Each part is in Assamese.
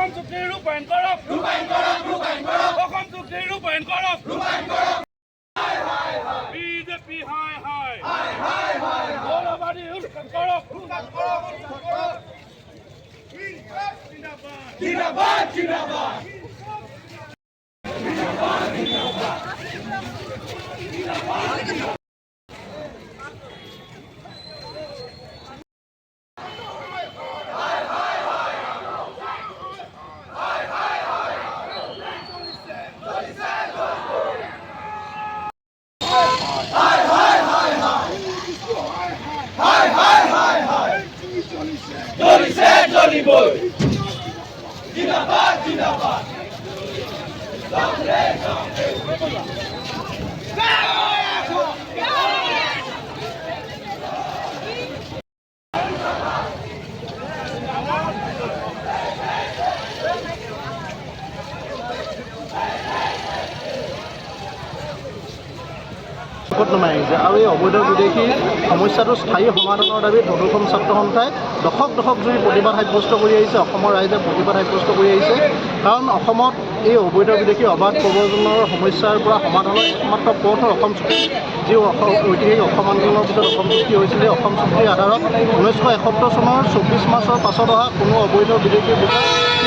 অসম চুক্তি ৰূপায়ণ কৰক অসম চুক্তি ৰূপায়ণ কৰক বিজেপি হায় হায় মৌলবাদী উৎখাত কৰক জিন্দাবাদ জিন্দাবাদ জিন্দাবাদ জিন্দাবাদ নমাই আহিছে আৰু এই অবৈধ বিদেশী সমস্যাটো স্থায়ী সমাধানৰ দাবীত অসম ছাত্ৰ সন্থাই দশক জুৰি প্ৰতিবাদ সাব্যস্ত কৰি আহিছে। অসমৰ ৰাইজে প্ৰতিবাদ সাব্যস্ত কৰি আহিছে কাৰণ অসমত এই অবৈধ বিদেশী অবাধ প্ৰব্ৰজনৰ সমস্যাৰ পৰা সমাধানৰ একমাত্ৰ পথ অসম চুক্তি, যি ঐতিহাসিক অসম আন্দোলনৰ পিছত অসম চুক্তি হৈছিলে। অসম চুক্তিৰ আধাৰত 1971 চনৰ 24 মাৰ্চৰ পাছত অহা কোনো অবৈধ বিদেশী বোজা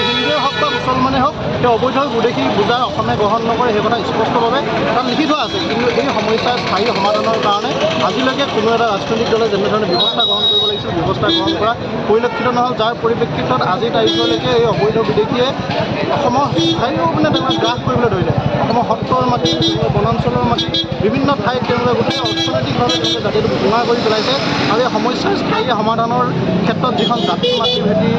হিন্দুৱে হওক বা মুছলমানেই হওক সেই অবৈধ বিদেশী বোজা অসমে গ্ৰহণ নকৰে, সেই কথা স্পষ্টভাৱে তাত লিখি থোৱা আছে। কিন্তু এই সমস্যাৰ স্থায়ী সমাধানৰ কাৰণে আজিলৈকে কোনো এটা ৰাজনৈতিক দলে যেনেধৰণে ব্যৱস্থা গ্ৰহণ কৰিব লাগিছিল ব্যৱস্থা গ্ৰহণ কৰা পৰিলক্ষিত নহ'ল, যাৰ পৰিপ্ৰেক্ষিতত আজিৰ তাৰিখলৈকে এই অবৈধ বিদেশীয়ে অসমৰ স্থায়ীও তেওঁলোকে গ্ৰাস কৰিবলৈ ধৰিলে। অসমৰ সত্ৰৰ মাটি, বনাঞ্চলৰ মাটি, বিভিন্ন ঠাইত তেওঁলোকে গোটেই অৰ্থনৈতিকভাৱে তেওঁলোকে জাতিটো ভঙা কৰি পেলাইছে। আৰু এই সমস্যাৰ স্থায়ী সমাধানৰ ক্ষেত্ৰত যিখন জাতি মাটি ভেটিৰ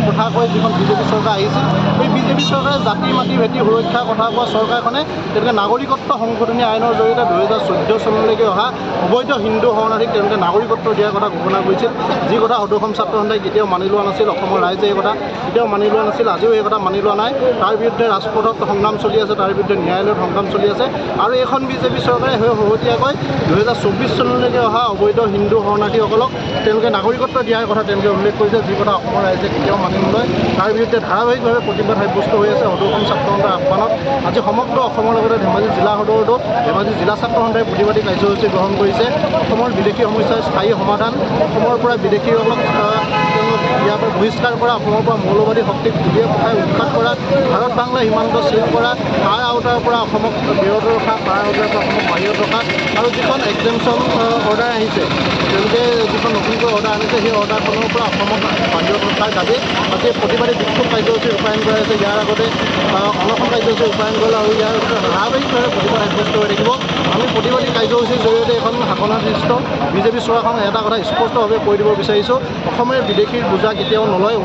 কথা কৈ যিখন বিজেপি চৰকাৰ আহিছিল, সেই বিজেপি চৰকাৰে জাতি মাটি ভেটি সুৰক্ষাৰ কথা কোৱা চৰকাৰখনে তেওঁলোকে নাগৰিকত্ব সংশোধনী আইনৰ জৰিয়তে 2014 চনলৈকে অহা অবৈধ হিন্দু শৰণাৰ্থীক তেওঁলোকে নাগৰিকত্ব দিয়াৰ কথা ঘোষণা কৰিছিল, যি কথা অসম ছাত্ৰ সন্থাই কেতিয়াও মানি লোৱা নাছিল। অসমৰ ৰাইজে এই কথা কেতিয়াও মানি লোৱা নাছিল, আজিও এই কথা মানি লোৱা নাই। তাৰ বিৰুদ্ধে ৰাজপথত সংগ্ৰাম চলি আছে, তাৰ বিৰুদ্ধে ন্যায়ালয়ত সংগ্ৰাম চলি আছে। আৰু এইখন বিজেপি চৰকাৰে শেহতীয়াকৈ 2024 চনলৈকে অহা অবৈধ হিন্দু শৰণাৰ্থীসকলক তেওঁলোকে নাগৰিকত্ব দিয়াৰ কথা তেওঁলোকে উল্লেখ কৰিছে, যি কথা অসমৰ ৰাইজে কেতিয়াও মানি নলয়। তাৰ বিৰুদ্ধে ধাৰাবাহিকভাৱে প্ৰতিবাদ সাব্যস্ত হৈ আছে অসম ছাত্ৰ সন্থাৰ আহ্বানত। আজি সমগ্ৰ অসমৰ লগতে ধেমাজি জিলা সদৰতো ধেমাজি জিলা ছাত্ৰ সন্থাই প্ৰতিবাদী কাৰ্যসূচী গ্ৰহণ কৰিছে। অসমৰ বিদেশী সমস্যাৰ স্থায়ী সমাধান, অসমৰ পৰা বিদেশীসকলক ইয়াৰ পৰা বহিষ্কাৰ কৰা, অসমৰ পৰা মৌলবাদী শক্তিক উলিয়াই পঠাই উৎখাত কৰা, ভাৰত বাংলা সীমান্ত চিল কৰা, তাৰ আওতাৰ পৰা অসমক বিৰত ৰখা, তাৰ আওতাৰ পৰা অসমক বাহিৰত ৰখা, আৰু যিখন এক্সেম্পশ্যন অৰ্ডাৰ আহিছে, তেওঁলোকে যিখন নতুনকৈ অৰ্ডাৰ আনিছে, সেই অৰ্ডাৰখনৰ পৰা অসমক বাহিৰত ৰখাৰ দাবী আজি প্ৰতিবাদী বিক্ষোভ কাৰ্যসূচী ৰূপায়ণ কৰা হৈছে। ইয়াৰ আগতে অনশন কাৰ্যসূচী ৰূপায়ণ কৰিলে আৰু ইয়াৰ ধাৰাবাহিকভাৱে প্ৰতিবাদ সাব্যস্ত হৈ থাকিব। আমি প্ৰতিবাদী কাৰ্যসূচীৰ জৰিয়তে এখন শাসনাধিষ্ঠ বিজেপি চৰকাৰখনক এটা কথা স্পষ্টভাৱে কৈ দিব বিচাৰিছোঁ, অসমে বিদেশীৰ বোজা কেতিয়াও নলয়।